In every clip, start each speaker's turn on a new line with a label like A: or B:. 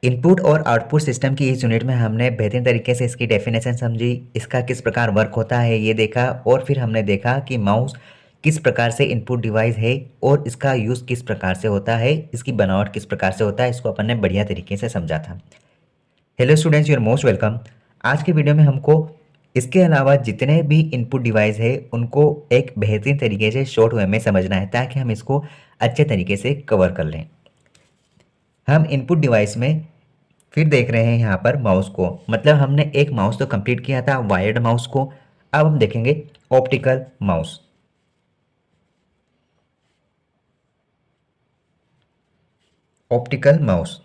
A: Input और output system की इस यूनिट में हमने बेहतरीन तरीके से इसकी डेफिनेशन समझी, इसका किस प्रकार वर्क होता है ये देखा, और फिर हमने देखा कि माउस किस प्रकार से इनपुट डिवाइस है और इसका यूज़ किस प्रकार से होता है, इसकी बनावट किस प्रकार से होता है, इसको अपन ने बढ़िया तरीके से समझा था। Hello students, you are most welcome. आज के वीडियो में हमको इसके अलावा जितने भी इनपुट डिवाइस है उनको एक बेहतरीन तरीके से शॉर्ट वे में समझना है ताकि हम इसको अच्छे तरीके से कवर कर लें। हम इनपुट डिवाइस में फिर देख रहे हैं यहाँ पर माउस को, मतलब हमने एक माउस तो कंप्लीट किया था वायर्ड माउस को। अब हम देखेंगे ऑप्टिकल माउस। ऑप्टिकल माउस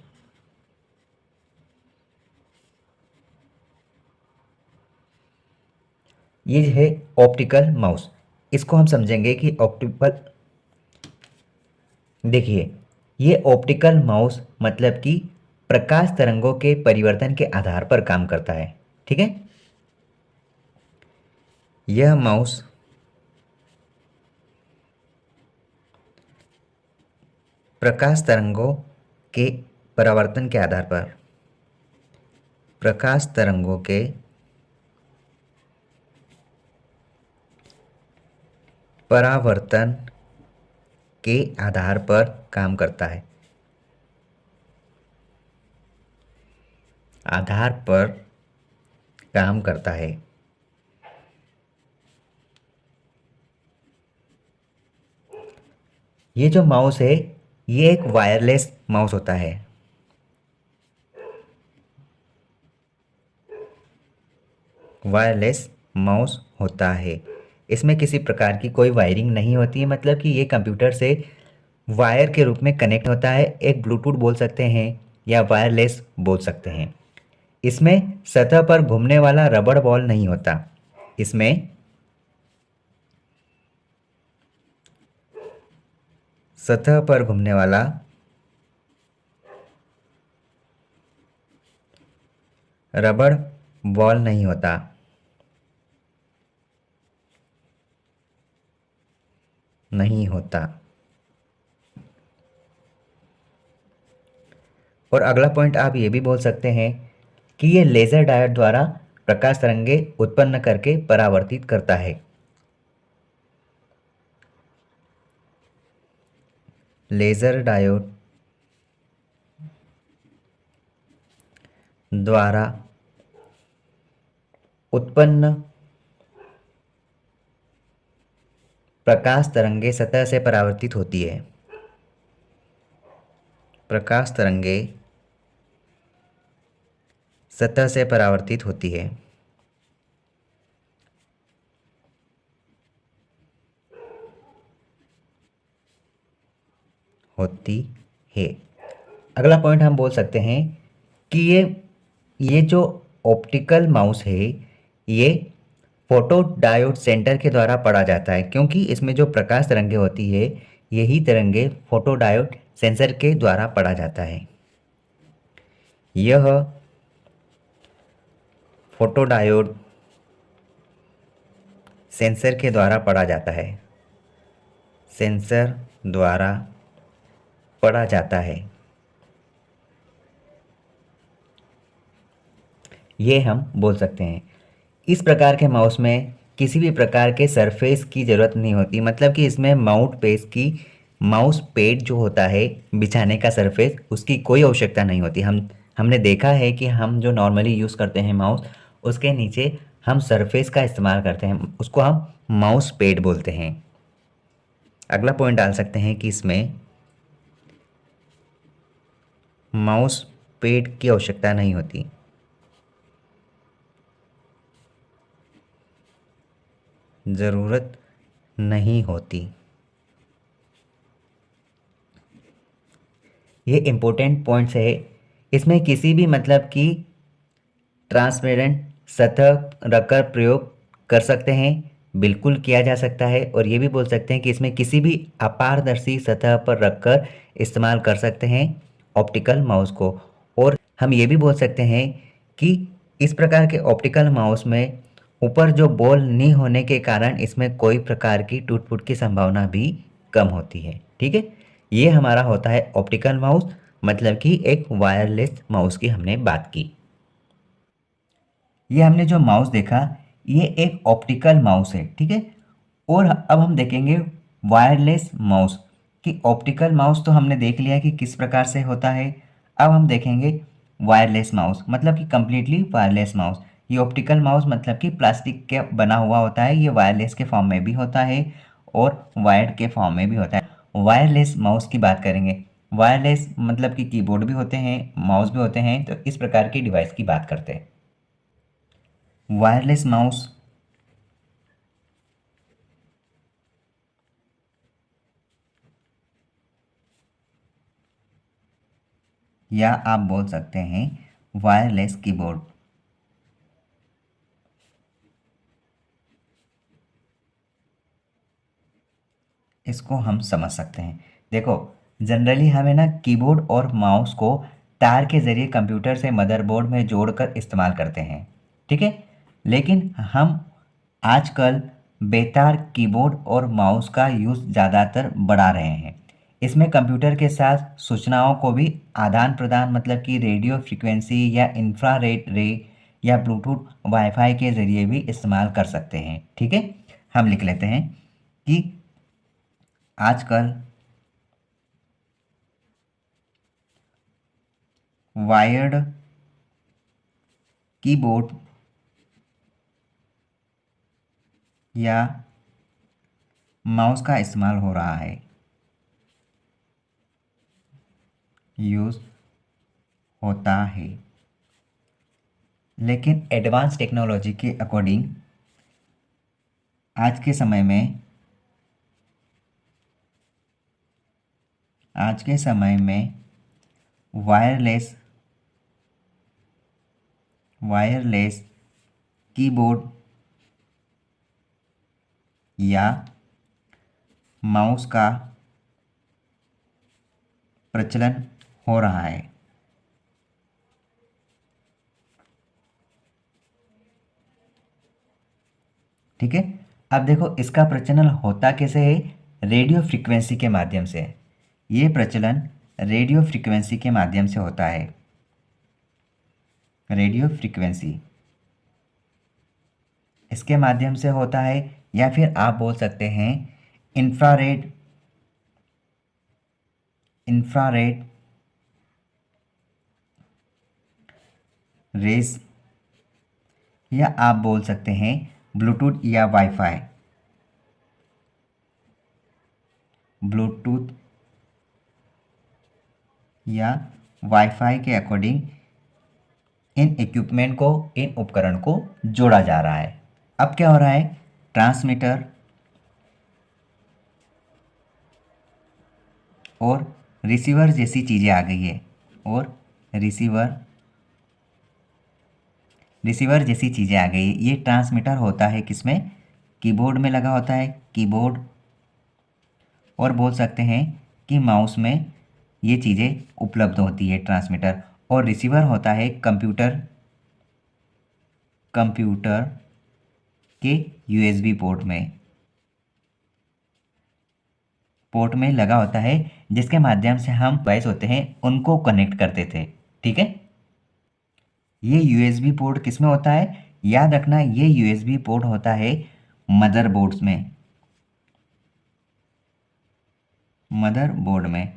A: ये है ऑप्टिकल माउस। इसको हम समझेंगे कि ऑप्टिकल, देखिए ये ऑप्टिकल माउस मतलब कि प्रकाश तरंगों के परिवर्तन के आधार पर काम करता है। ठीक है, यह माउस प्रकाश तरंगों के परावर्तन के आधार पर, प्रकाश तरंगों के परावर्तन के आधार पर काम करता है, आधार पर काम करता है। ये जो माउस है ये एक वायरलेस माउस होता है। वायरलेस माउस होता है, इसमें किसी प्रकार की कोई वायरिंग नहीं होती है, मतलब कि ये कंप्यूटर से वायर के रूप में कनेक्ट होता है। एक ब्लूटूथ बोल सकते हैं या वायरलेस बोल सकते हैं। इसमें सतह पर घूमने वाला रबड़ बॉल नहीं होता। इसमें सतह पर घूमने वाला रबड़ बॉल नहीं होता। नहीं होता। और अगला पॉइंट आप ये भी बोल सकते हैं कि ये लेज़र डायोड द्वारा प्रकाश तरंगे उत्पन्न करके परावर्तित करता है। लेज़र डायोड द्वारा उत्पन्न प्रकाश तरंगे सतह से परावर्तित होती है। प्रकाश तरंगे सतह से परावर्तित होती है। होती है। अगला पॉइंट हम बोल सकते हैं कि ये जो ऑप्टिकल माउस है ये फोटो डायोड सेंटर के द्वारा पढ़ा जाता है, क्योंकि इसमें जो प्रकाश तरंगे होती है यही तरंगे फोटो डायोड सेंसर के द्वारा पढ़ा जाता है। यह फोटो डायोड सेंसर के द्वारा पढ़ा जाता है। सेंसर द्वारा पढ़ा जाता है। ये हम बोल सकते हैं। इस प्रकार के माउस में किसी भी प्रकार के सरफेस की ज़रूरत नहीं होती, मतलब कि इसमें माउस पेड जो होता है बिछाने का सरफेस, उसकी कोई आवश्यकता नहीं होती। हमने देखा है कि हम जो नॉर्मली यूज़ करते हैं माउस, उसके नीचे हम सरफेस का इस्तेमाल करते हैं, उसको हम माउस पेड बोलते हैं। अगला पॉइंट डाल सकते हैं कि इसमें माउस पेड की आवश्यकता नहीं होती। ज़रूरत नहीं होती। ये इम्पोर्टेंट पॉइंट्स है। इसमें किसी भी मतलब कि ट्रांसपेरेंट सतह रखकर प्रयोग कर सकते हैं, बिल्कुल किया जा सकता है। और ये भी बोल सकते हैं कि इसमें किसी भी अपारदर्शी सतह पर रखकर इस्तेमाल कर सकते हैं ऑप्टिकल माउस को। और हम ये भी बोल सकते हैं कि इस प्रकार के ऑप्टिकल माउस में ऊपर जो बॉल नहीं होने के कारण इसमें कोई प्रकार की टूट फूट की संभावना भी कम होती है। ठीक है, ये हमारा होता है ऑप्टिकल माउस। मतलब कि एक वायरलेस माउस की हमने बात की। ये हमने जो माउस देखा, ये एक ऑप्टिकल माउस है, ठीक है। और अब हम देखेंगे वायरलेस माउस कि ऑप्टिकल माउस तो हमने देख लिया कि किस प्रकार से होता है। अब हम देखेंगे वायरलेस माउस, मतलब कि कंप्लीटली वायरलेस माउस। ये ऑप्टिकल माउस मतलब कि प्लास्टिक के बना हुआ होता है, ये वायरलेस के फॉर्म में भी होता है और वायर्ड के फॉर्म में भी होता है। वायरलेस माउस की बात करेंगे। वायरलेस मतलब कि कीबोर्ड भी होते हैं, माउस भी होते हैं, तो इस प्रकार की डिवाइस की बात करते हैं। वायरलेस माउस या आप बोल सकते हैं वायरलेस कीबोर्ड। इसको हम समझ सकते हैं। देखो, जनरली हमें ना कीबोर्ड और माउस को तार के ज़रिए कंप्यूटर से मदरबोर्ड में जोड़कर इस्तेमाल करते हैं, ठीक है। लेकिन हम आजकल बेतार कीबोर्ड और माउस का यूज़ ज़्यादातर बढ़ा रहे हैं। इसमें कंप्यूटर के साथ सूचनाओं को भी आदान प्रदान, मतलब कि रेडियो फ्रीक्वेंसी या इंफ्रारेड रे या ब्लूटूथ वाईफाई के ज़रिए भी इस्तेमाल कर सकते हैं, ठीक है। हम लिख लेते हैं कि आजकल वायर्ड कीबोर्ड या माउस का इस्तेमाल हो रहा है, यूज़ होता है। लेकिन एडवांस टेक्नोलॉजी के अकॉर्डिंग आज के समय में आज के समय में वायरलेस वायरलेस कीबोर्ड या माउस का प्रचलन हो रहा है। ठीक है। अब देखो, इसका प्रचलन होता कैसे है? रेडियो फ्रीक्वेंसी के माध्यम से। ये प्रचलन रेडियो फ्रीक्वेंसी के माध्यम से होता है। रेडियो फ्रीक्वेंसी इसके माध्यम से होता है, या फिर आप बोल सकते हैं इंफ्रारेड इंफ्रारेड रेस, या आप बोल सकते हैं ब्लूटूथ या वाईफाई। ब्लूटूथ या वाईफाई के अकॉर्डिंग इन इक्विपमेंट को, इन उपकरण को जोड़ा जा रहा है। अब क्या हो रहा है? ट्रांसमीटर और रिसीवर जैसी चीज़ें आ गई है। और रिसीवर रिसीवर जैसी चीज़ें आ गई है। ये ट्रांसमीटर होता है किसमें? कीबोर्ड में लगा होता है, कीबोर्ड। और बोल सकते हैं कि माउस में ये चीज़ें उपलब्ध होती है, ट्रांसमीटर। और रिसीवर होता है कंप्यूटर कंप्यूटर के यूएसबी पोर्ट में लगा होता है, जिसके माध्यम से हम डिवाइस होते हैं उनको कनेक्ट करते थे, ठीक है। ये यूएसबी पोर्ट किस में होता है? याद रखना, ये यूएसबी पोर्ट होता है मदरबोर्ड्स में। मदरबोर्ड में।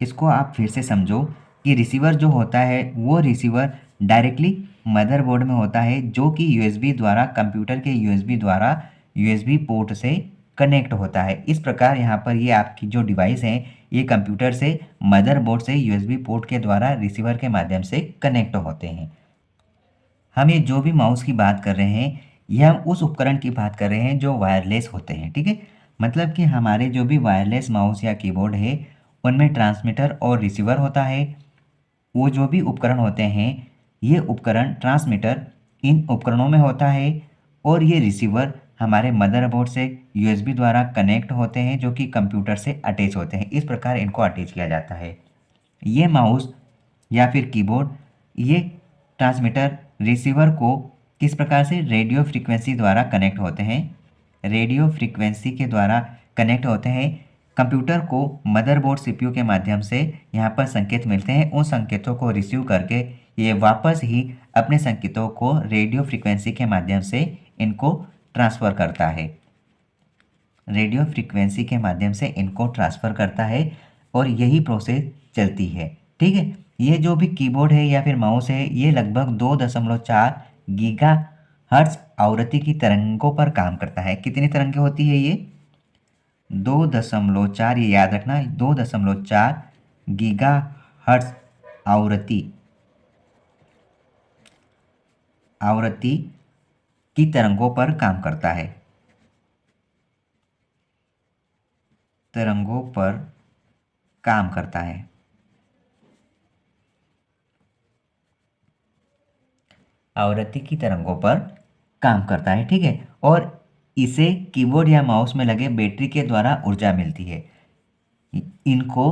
A: इसको आप फिर से समझो कि रिसीवर जो होता है वो रिसीवर डायरेक्टली मदरबोर्ड में होता है, जो कि यूएसबी द्वारा, कंप्यूटर के यूएसबी द्वारा यूएसबी पोर्ट से कनेक्ट होता है। इस प्रकार यहाँ पर ये आपकी जो डिवाइस है, ये कंप्यूटर से, मदरबोर्ड से यूएसबी पोर्ट के द्वारा रिसीवर के माध्यम से कनेक्ट होते हैं। हम ये जो भी माउस की बात कर रहे हैं, ये हम उस उपकरण की बात कर रहे हैं जो वायरलेस होते हैं, ठीक है। मतलब कि हमारे जो भी वायरलेस माउस या कीबोर्ड है, उनमें ट्रांसमीटर और रिसीवर होता है। वो जो भी उपकरण होते हैं, ये उपकरण, ट्रांसमीटर इन उपकरणों में होता है, और ये रिसीवर हमारे मदरबोर्ड से यूएसबी द्वारा कनेक्ट होते हैं, जो कि कंप्यूटर से अटैच होते हैं। इस प्रकार इनको अटैच किया जाता है। ये माउस या फिर कीबोर्ड, ये ट्रांसमीटर रिसीवर को किस प्रकार से? रेडियो फ्रीक्वेंसी द्वारा कनेक्ट होते हैं। रेडियो फ्रीक्वेंसी के द्वारा कनेक्ट होते हैं कंप्यूटर को मदरबोर्ड सीपीयू के माध्यम से यहाँ पर संकेत मिलते हैं। उन संकेतों को रिसीव करके ये वापस ही अपने संकेतों को रेडियो फ्रीक्वेंसी के माध्यम से इनको ट्रांसफ़र करता है। रेडियो फ्रीक्वेंसी के माध्यम से इनको ट्रांसफ़र करता है और यही प्रोसेस चलती है। ठीक है, ये जो भी कीबोर्ड है या फिर माउस है, ये लगभग 2.4 गीगा हर्ट्ज आवृत्ति की तरंगों पर काम करता है। कितनी तरंगें होती है ये? 2.4, ये याद रखना, 2.4 गीगा हर्ट्ज आवृत्ति आवृत्ति की तरंगों पर काम करता है। तरंगों पर काम करता है। आवृत्ति की तरंगों पर काम करता है। ठीक है, और इसे कीबोर्ड या माउस में लगे बैटरी के द्वारा ऊर्जा मिलती है। इनको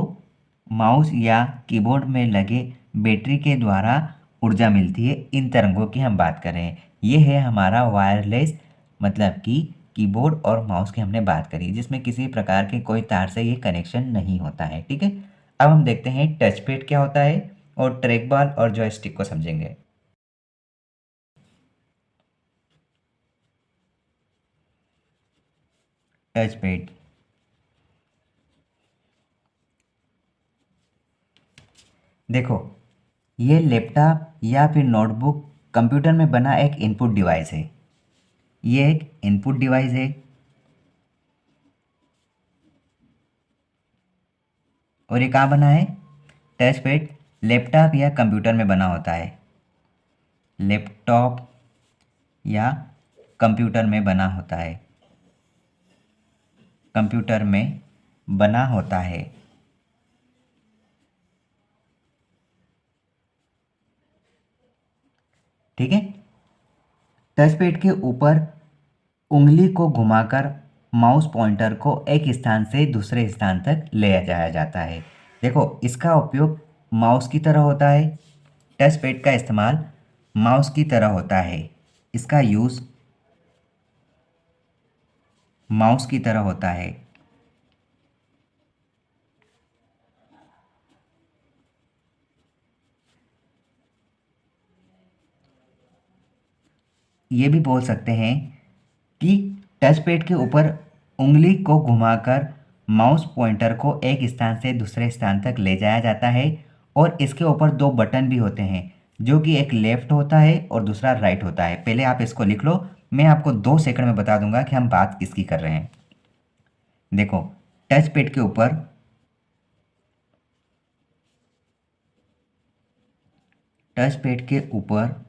A: माउस या कीबोर्ड में लगे बैटरी के द्वारा ऊर्जा मिलती है। इन तरंगों की हम बात कर रहे हैं। ये है हमारा वायरलेस, मतलब कि कीबोर्ड और माउस की हमने बात करी, जिसमें किसी प्रकार के कोई तार से ये कनेक्शन नहीं होता है। ठीक है, अब हम देखते हैं टच पैड क्या होता है और ट्रैक बॉल और जॉयस्टिक को समझेंगे। टच पैड, देखो, ये लैपटॉप या फिर नोटबुक कंप्यूटर में बना एक इनपुट डिवाइस है। ये एक इनपुट डिवाइस है और ये कहाँ बना है? टच पैड लैपटॉप या कंप्यूटर में बना होता है। लैपटॉप या कंप्यूटर में बना होता है। कंप्यूटर में बना होता है। ठीक है, टच पैड के ऊपर उंगली को घुमाकर माउस पॉइंटर को एक स्थान से दूसरे स्थान तक ले जाया जाता है। देखो, इसका उपयोग माउस की तरह होता है। टच पैड का इस्तेमाल माउस की तरह होता है। इसका यूज़ माउस की तरह होता है। ये भी बोल सकते हैं कि टच पैड के ऊपर उंगली को घुमाकर माउस पॉइंटर को एक स्थान से दूसरे स्थान तक ले जाया जाता है और इसके ऊपर दो बटन भी होते हैं, जो कि एक लेफ्ट होता है और दूसरा राइट होता है। पहले आप इसको लिख लो, मैं आपको 2 सेकंड में बता दूंगा कि हम बात किसकी कर रहे हैं। देखो, टच पैड के ऊपर टच पैड के ऊपर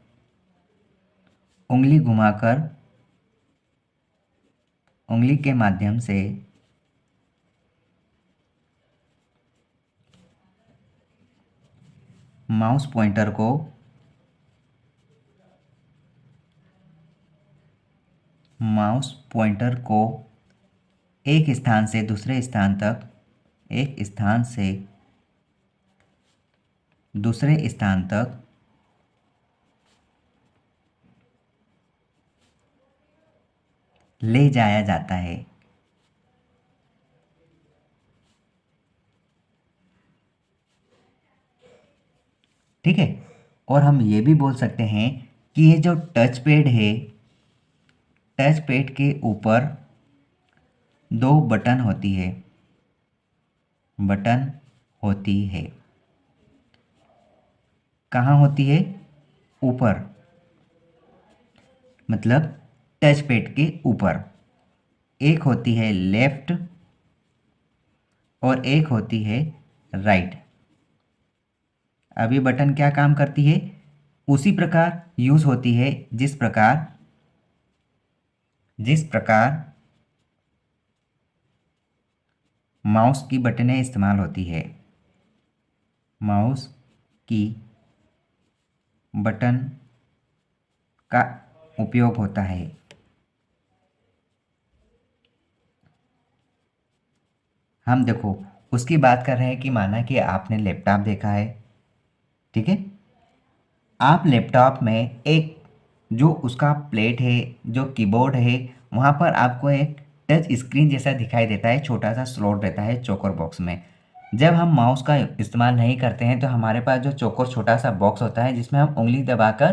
A: उंगली घुमाकर उंगली के माध्यम से माउस पॉइंटर को एक स्थान से दूसरे स्थान तक ले जाया जाता है। ठीक है, और हम ये भी बोल सकते हैं कि ये जो टच पैड है, टच पैड के ऊपर दो बटन होती है। कहाँ होती है? ऊपर, मतलब टच पैड के ऊपर। एक होती है लेफ्ट और एक होती है राइट। अभी बटन क्या काम करती है? उसी प्रकार यूज़ होती है जिस प्रकार माउस की बटनें इस्तेमाल होती है। माउस की बटन का उपयोग होता है। हम देखो, उसकी बात कर रहे हैं कि माना कि आपने लैपटॉप देखा है। ठीक है, आप लैपटॉप में एक जो उसका प्लेट है, जो कीबोर्ड है, वहाँ पर आपको एक टच स्क्रीन जैसा दिखाई देता है, छोटा सा स्लॉट रहता है चौकोर बॉक्स में। जब हम माउस का इस्तेमाल नहीं करते हैं तो हमारे पास जो चौकोर छोटा सा बॉक्स होता है जिसमें हम उंगली दबाकर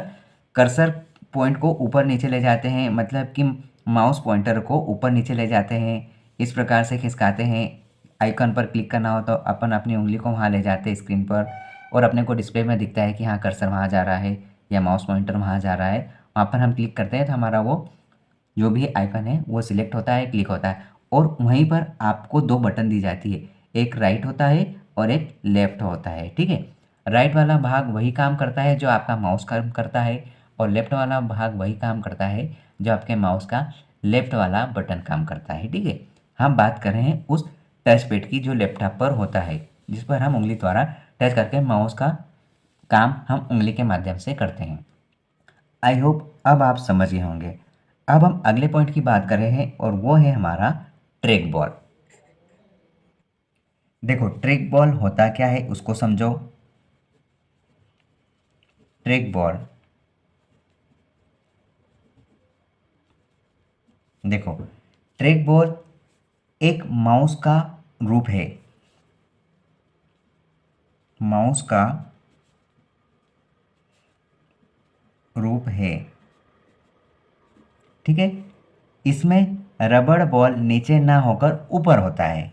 A: कर्सर पॉइंट को ऊपर नीचे ले जाते हैं, मतलब कि माउस पॉइंटर को ऊपर नीचे ले जाते हैं, इस प्रकार से खिसकाते हैं। आइकन पर क्लिक करना हो तो अपन अपनी उंगली को वहाँ ले जाते हैं स्क्रीन पर, और अपने को डिस्प्ले में दिखता है कि हाँ कर्सर वहाँ जा रहा है या माउस पॉइंटर वहाँ जा रहा है। वहाँ पर हम क्लिक करते हैं तो हमारा वो जो भी आइकन है वो सिलेक्ट होता है, क्लिक होता है। और वहीं पर आपको दो बटन दी जाती है, एक राइट होता है और एक लेफ्ट होता है, ठीक है। राइट वाला भाग वही काम करता है जो आपका माउस काम करता है, और लेफ्ट वाला भाग वही काम करता है जो आपके माउस का लेफ्ट वाला बटन काम करता है, ठीक है। हम बात कर रहे हैं उस टच पैड की जो लैपटॉप पर होता है, जिस पर हम उंगली द्वारा टच करके माउस का काम हम उंगली के माध्यम से करते हैं। आई होप अब आप समझ गए होंगे। अब हम अगले पॉइंट की बात कर रहे हैं और वो है हमारा ट्रैक बॉल। देखो ट्रैक बॉल होता क्या है उसको समझो। ट्रैक बॉल, देखो ट्रैक बॉल एक माउस का रूप है, माउस का रूप है, ठीक है। इसमें रबड़ बॉल नीचे ना होकर ऊपर होता है,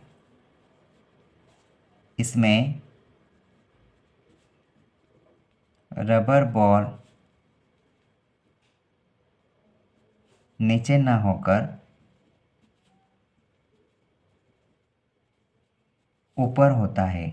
A: इसमें रबर बॉल नीचे ना होकर ऊपर होता है।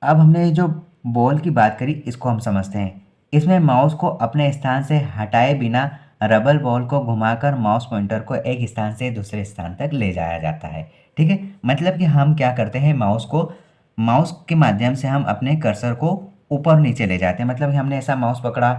A: अब हमने जो बॉल की बात करी इसको हम समझते हैं। इसमें माउस को अपने स्थान से हटाए बिना रबर बॉल को घुमाकर माउस पॉइंटर को एक स्थान से दूसरे स्थान तक ले जाया जाता है, ठीक है। मतलब कि हम क्या करते हैं, माउस के माध्यम से हम अपने कर्सर को ऊपर नीचे ले जाते हैं। मतलब कि हमने ऐसा माउस पकड़ा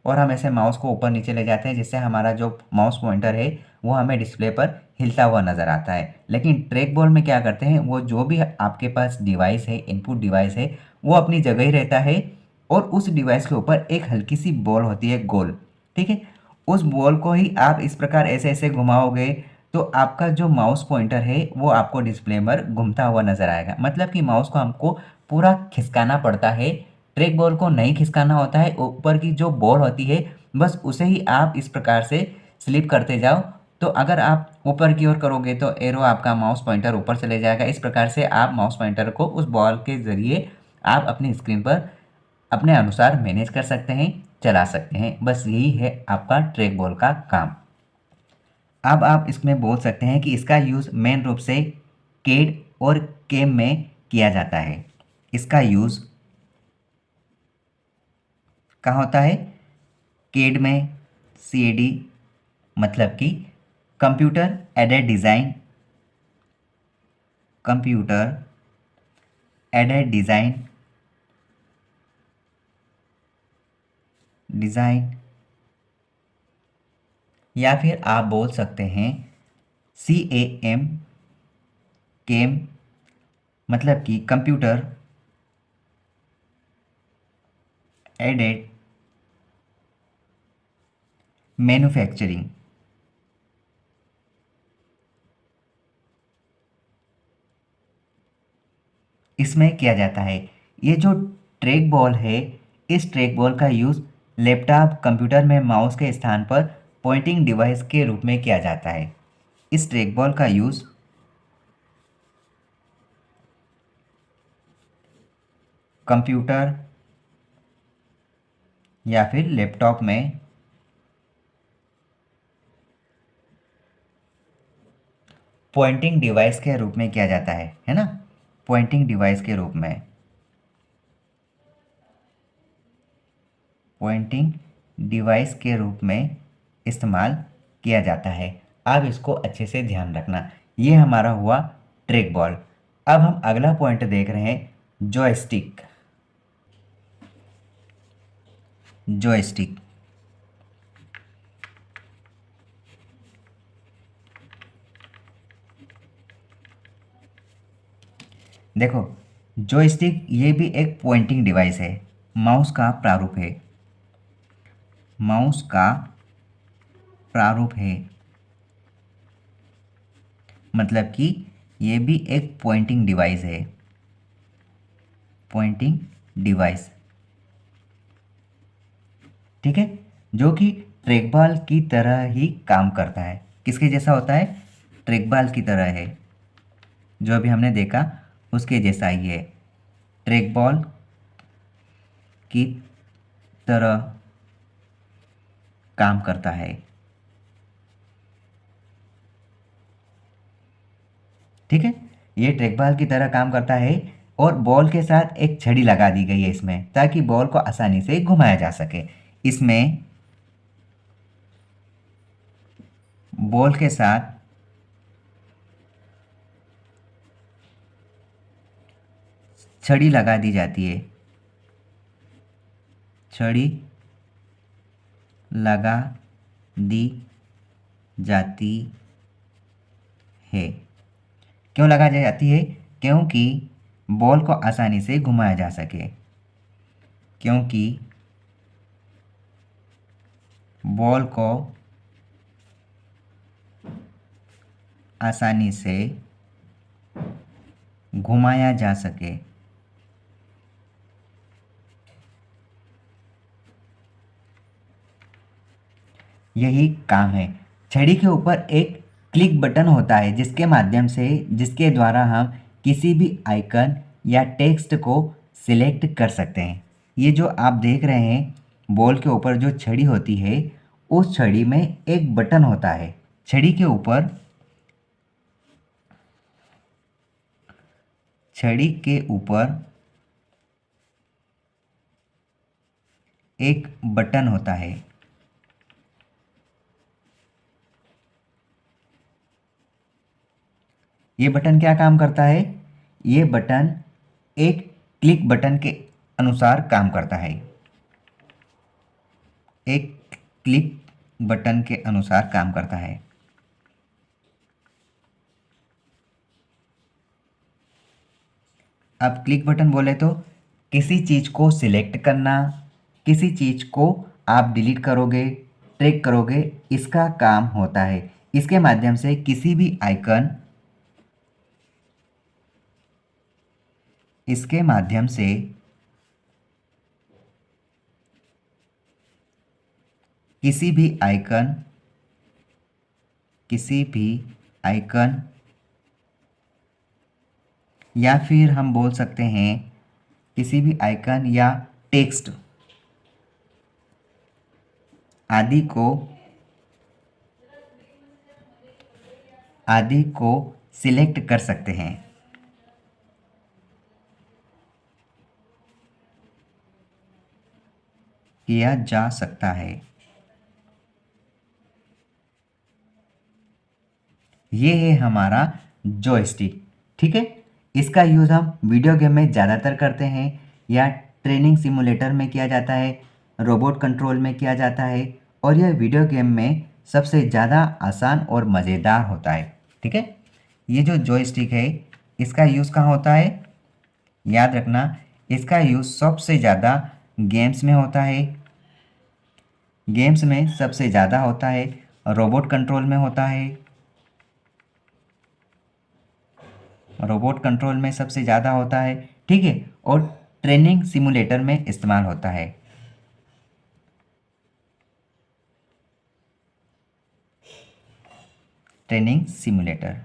A: और हम ऐसे माउस को ऊपर नीचे ले जाते हैं जिससे हमारा जो माउस पॉइंटर है वो हमें डिस्प्ले पर हिलता हुआ नज़र आता है। लेकिन ट्रैक बॉल में क्या करते हैं, वो जो भी आपके पास डिवाइस है, इनपुट डिवाइस है, वो अपनी जगह ही रहता है और उस डिवाइस के ऊपर एक हल्की सी बॉल होती है गोल, ठीक है। उस बॉल को ही आप इस प्रकार ऐसे ऐसे घुमाओगे तो आपका जो माउस पॉइंटर है वो आपको डिस्प्ले पर घूमता हुआ नज़र आएगा। मतलब कि माउस को हमको पूरा खिसकाना पड़ता है, ट्रैक बॉल को नहीं खिसकाना होता है। ऊपर की जो बॉल होती है बस उसे ही आप इस प्रकार से स्लिप करते जाओ। तो अगर आप ऊपर की ओर करोगे तो एरो आपका माउस पॉइंटर ऊपर चले जाएगा। इस प्रकार से आप माउस पॉइंटर को उस बॉल के ज़रिए आप अपनी स्क्रीन पर अपने अनुसार मैनेज कर सकते हैं, चला सकते हैं। बस यही है आपका ट्रैक बॉल का काम। अब आप इसमें बोल सकते हैं कि इसका यूज़ मेन रूप से केड और केम में किया जाता है। इसका यूज़ कहाँ होता है, केड में, सीएडी मतलब कि computer aided design, computer aided design, या फिर आप बोल सकते हैं CAM, केम मतलब कि कंप्यूटर एडेड मैन्युफैक्चरिंग। इसमें किया जाता है। ये जो ट्रैक बॉल है, इस ट्रैक बॉल का यूज़ लैपटॉप कंप्यूटर में माउस के स्थान पर पॉइंटिंग डिवाइस के रूप में किया जाता है। इस ट्रैक बॉल का यूज़ कंप्यूटर या फिर लैपटॉप में पॉइंटिंग डिवाइस के रूप में किया जाता है ना। पॉइंटिंग डिवाइस के रूप में, पॉइंटिंग डिवाइस के रूप में इस्तेमाल किया जाता है। अब इसको अच्छे से ध्यान रखना। ये हमारा हुआ ट्रैक बॉल। अब हम अगला पॉइंट देख रहे हैं, जॉयस्टिक। जॉयस्टिक, देखो जॉयस्टिक ये भी एक पॉइंटिंग डिवाइस है, माउस का प्रारूप है। माउस का प्रारूप है, मतलब कि ये भी एक पॉइंटिंग डिवाइस है, पॉइंटिंग डिवाइस। ठीक है, जो कि ट्रैकबॉल की तरह ही काम करता है। किसके जैसा होता है? ट्रैकबॉल की तरह है, जो अभी हमने देखा उसके जैसा ही है, ट्रैकबॉल की तरह काम करता है। ठीक है, ये ट्रैकबॉल की तरह काम करता है और बॉल के साथ एक छड़ी लगा दी गई है इसमें, ताकि बॉल को आसानी से घुमाया जा सके। इसमें बॉल के साथ छड़ी लगा दी जाती है, छड़ी लगा दी जाती है। क्यों लगा जाती है? क्योंकि बॉल को आसानी से घुमाया जा सके, क्योंकि बॉल को आसानी से घुमाया जा सके। यही काम है। छड़ी के ऊपर एक क्लिक बटन होता है, जिसके माध्यम से, जिसके द्वारा हम किसी भी आइकन या टेक्स्ट को सिलेक्ट कर सकते हैं। ये जो आप देख रहे हैं, बॉल के ऊपर जो छड़ी होती है, उस छड़ी में एक बटन होता है। छड़ी के ऊपर, छड़ी के ऊपर एक बटन होता है। ये बटन क्या काम करता है? ये बटन एक क्लिक बटन के अनुसार काम करता है, एक क्लिक बटन के अनुसार काम करता है। अब क्लिक बटन बोले तो किसी चीज़ को सिलेक्ट करना, किसी चीज़ को आप डिलीट करोगे, ट्रैक करोगे, इसका काम होता है। इसके माध्यम से किसी भी आइकन, इसके माध्यम से किसी भी आइकन, किसी भी आइकन, या फिर हम बोल सकते हैं किसी भी आइकन या टेक्स्ट आदि को, आदि को सिलेक्ट कर सकते हैं। किया जा सकता है। ये है हमारा जॉयस्टिक। ठीक है, इसका यूज़ हम वीडियो गेम में ज़्यादातर करते हैं, या ट्रेनिंग सिमुलेटर में किया जाता है, रोबोट कंट्रोल में किया जाता है, और यह वीडियो गेम में सबसे ज़्यादा आसान और मज़ेदार होता है। ठीक है, ये जो जॉयस्टिक है, इसका यूज़ कहाँ होता है? याद रखना, इसका यूज़ सबसे ज़्यादा गेम्स में होता है, गेम्स में सबसे ज़्यादा होता है, रोबोट कंट्रोल में होता है, रोबोट कंट्रोल में सबसे ज़्यादा होता है। ठीक है, और ट्रेनिंग सिमुलेटर में इस्तेमाल होता है। ट्रेनिंग सिमुलेटर,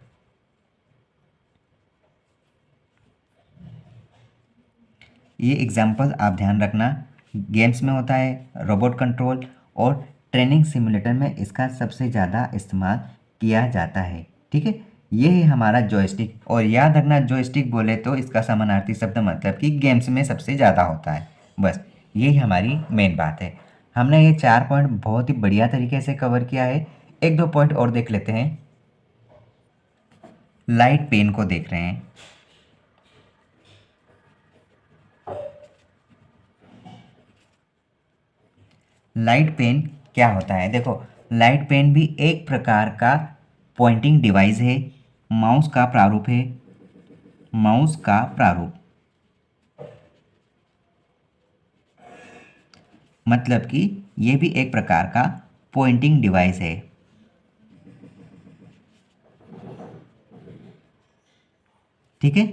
A: ये एग्जाम्पल आप ध्यान रखना, गेम्स में होता है, रोबोट कंट्रोल और ट्रेनिंग सिमुलेटर में इसका सबसे ज़्यादा इस्तेमाल किया जाता है। ठीक है, ये है हमारा जॉयस्टिक। और याद रखना, जॉयस्टिक बोले तो इसका समानार्थी शब्द मतलब कि गेम्स में सबसे ज़्यादा होता है। बस यही हमारी मेन बात है। हमने ये 4 पॉइंट बहुत ही बढ़िया तरीके से कवर किया है। एक दो पॉइंट और देख लेते हैं। लाइट पेन को देख रहे हैं। लाइट पेन क्या होता है? देखो, लाइट पेन भी एक प्रकार का पॉइंटिंग डिवाइस है, माउस का प्रारूप है, माउस का प्रारूप। मतलब कि ये भी एक प्रकार का पॉइंटिंग डिवाइस है। ठीक है,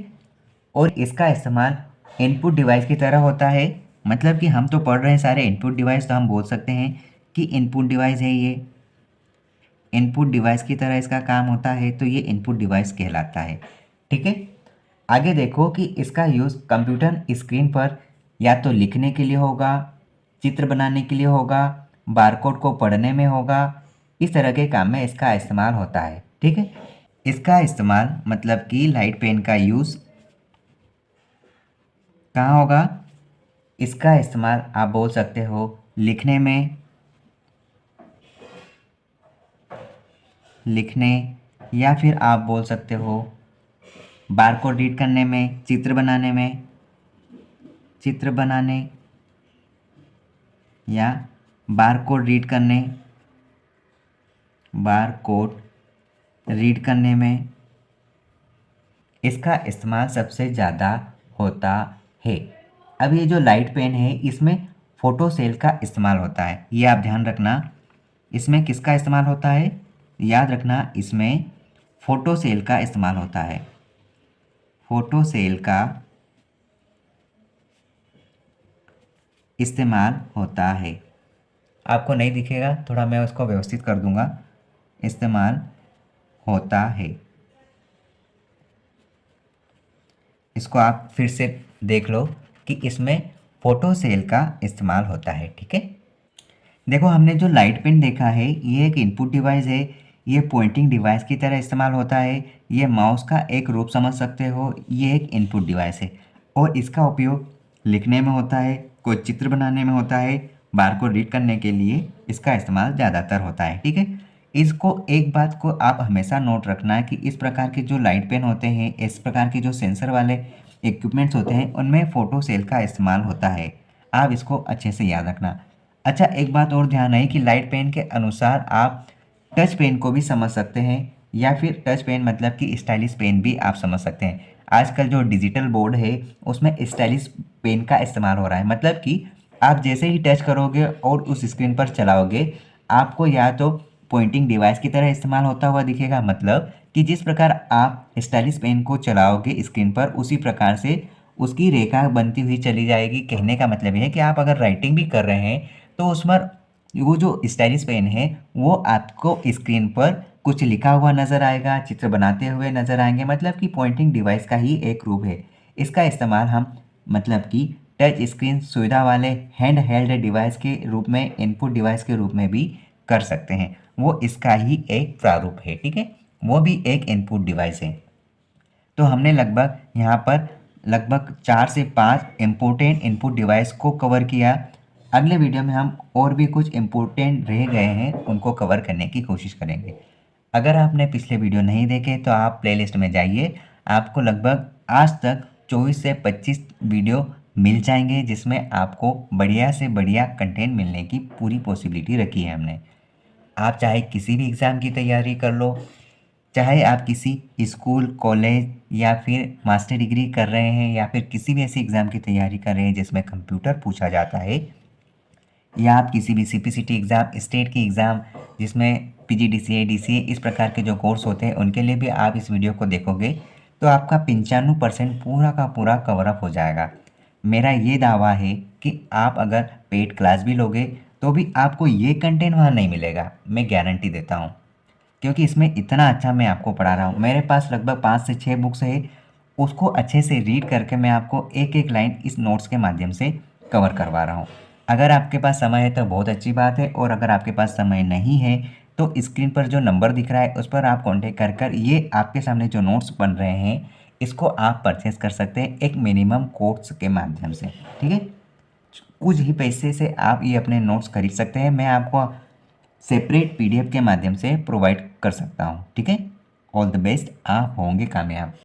A: और इसका इस्तेमाल इनपुट डिवाइस की तरह होता है। मतलब कि हम तो पढ़ रहे हैं सारे इनपुट डिवाइस, तो हम बोल सकते हैं कि इनपुट डिवाइस है ये, इनपुट डिवाइस की तरह इसका काम होता है, तो ये इनपुट डिवाइस कहलाता है। ठीक है, आगे देखो कि इसका यूज़ कंप्यूटर स्क्रीन पर या तो लिखने के लिए होगा, चित्र बनाने के लिए होगा, बारकोड को पढ़ने में होगा, इस तरह के काम में इसका इस्तेमाल होता है। ठीक है, इसका इस्तेमाल मतलब कि लाइट पेन का यूज़ कहाँ होगा? इसका इस्तेमाल आप बोल सकते हो लिखने में, या फिर आप बोल सकते हो बारकोड रीड करने में, चित्र बनाने में, चित्र बनाने या बारकोड रीड करने, बारकोड रीड करने में इसका इस्तेमाल सबसे ज़्यादा होता है। अब ये जो लाइट पेन है इसमें फोटो सेल का इस्तेमाल होता है, ये आप ध्यान रखना। इसमें किसका इस्तेमाल होता है? याद रखना, इसमें फोटो सेल का इस्तेमाल होता है। फोटो सेल का इस्तेमाल होता है। आपको नहीं दिखेगा, थोड़ा मैं उसको व्यवस्थित कर दूंगा। इस्तेमाल होता है, इसको आप फिर से देख लो कि इसमें फोटो सेल का इस्तेमाल होता है। ठीक है, देखो हमने जो लाइट पेन देखा है ये एक इनपुट डिवाइस है, ये पॉइंटिंग डिवाइस की तरह इस्तेमाल होता है, ये माउस का एक रूप समझ सकते हो, ये एक इनपुट डिवाइस है और इसका उपयोग लिखने में होता है, कोई चित्र बनाने में होता है, बारकोड रीड करने के लिए इसका इस्तेमाल ज़्यादातर होता है। ठीक है, इसको एक बात को आप हमेशा नोट रखना है कि इस प्रकार के जो लाइट पेन होते हैं, इस प्रकार के जो सेंसर वाले इक्विपमेंट्स होते हैं, उनमें फोटो सेल का इस्तेमाल होता है। आप इसको अच्छे से याद रखना। अच्छा, एक बात और ध्यान है कि लाइट पेन के अनुसार आप टच पेन को भी समझ सकते हैं, या फिर टच पेन मतलब कि स्टाइलिश पेन भी आप समझ सकते हैं। आजकल जो डिजिटल बोर्ड है उसमें स्टाइलिश पेन का इस्तेमाल हो रहा है, मतलब कि आप जैसे ही टच करोगे और उस स्क्रीन पर चलाओगे, आपको या तो पॉइंटिंग डिवाइस की तरह इस्तेमाल होता हुआ दिखेगा, मतलब कि जिस प्रकार आप स्टाइलिश पेन को चलाओगे स्क्रीन पर, उसी प्रकार से उसकी रेखा बनती हुई चली जाएगी। कहने का मतलब ये है कि आप अगर राइटिंग भी कर रहे हैं तो उसमें वो जो स्टाइलिश पेन है वो आपको स्क्रीन पर कुछ लिखा हुआ नज़र आएगा, चित्र बनाते हुए नज़र आएंगे, मतलब कि पॉइंटिंग डिवाइस का ही एक रूप है। इसका इस्तेमाल हम मतलब कि टच स्क्रीन सुविधा वाले हैंड हेल्ड डिवाइस के रूप में, इनपुट डिवाइस के रूप में भी कर सकते हैं। वो इसका ही एक प्रारूप है। ठीक है, वो भी एक इनपुट डिवाइस है। तो हमने लगभग यहाँ पर लगभग 4 से 5 इम्पोर्टेंट इनपुट डिवाइस को कवर किया। अगले वीडियो में हम और भी कुछ इम्पोर्टेंट रह गए हैं उनको कवर करने की कोशिश करेंगे। अगर आपने पिछले वीडियो नहीं देखे तो आप प्लेलिस्ट में जाइए, आपको लगभग आज तक 24 से 25 वीडियो मिल जाएंगे, जिसमें आपको बढ़िया से बढ़िया कंटेंट मिलने की पूरी पॉसिबिलिटी रखी है हमने। आप चाहे किसी भी एग्ज़ाम की तैयारी कर लो, चाहे आप किसी स्कूल, कॉलेज या फिर मास्टर डिग्री कर रहे हैं, या फिर किसी भी ऐसे एग्ज़ाम की तैयारी कर रहे हैं जिसमें कंप्यूटर पूछा जाता है, या आप किसी भी सीपीसीटी एग्ज़ाम, स्टेट की एग्ज़ाम जिसमें पीजीडीसीए, डीसीए इस प्रकार के जो कोर्स होते हैं, उनके लिए भी आप इस वीडियो को देखोगे तो आपका 95% पूरा का पूरा कवर अप हो जाएगा। मेरा ये दावा है कि आप अगर पेड क्लास भी लोगे तो भी आपको ये कंटेंट वहाँ नहीं मिलेगा, मैं गारंटी देता हूँ, क्योंकि इसमें इतना अच्छा मैं आपको पढ़ा रहा हूँ। मेरे पास लगभग 5 से 6 बुक्स है, उसको अच्छे से रीड करके मैं आपको एक एक लाइन इस नोट्स के माध्यम से कवर करवा रहा हूँ। अगर आपके पास समय है तो बहुत अच्छी बात है, और अगर आपके पास समय नहीं है तो स्क्रीन पर जो नंबर दिख रहा है उस पर आप कॉन्टेक्ट कर कर ये आपके सामने जो नोट्स बन रहे हैं इसको आप परचेस कर सकते हैं एक मिनिमम कोर्स के माध्यम से। ठीक है, कुछ ही पैसे से आप ये अपने नोट्स खरीद सकते हैं, मैं आपको सेपरेट पीडीएफ के माध्यम से प्रोवाइड कर सकता हूँ। ठीक है, ऑल द बेस्ट, आप होंगे कामयाब।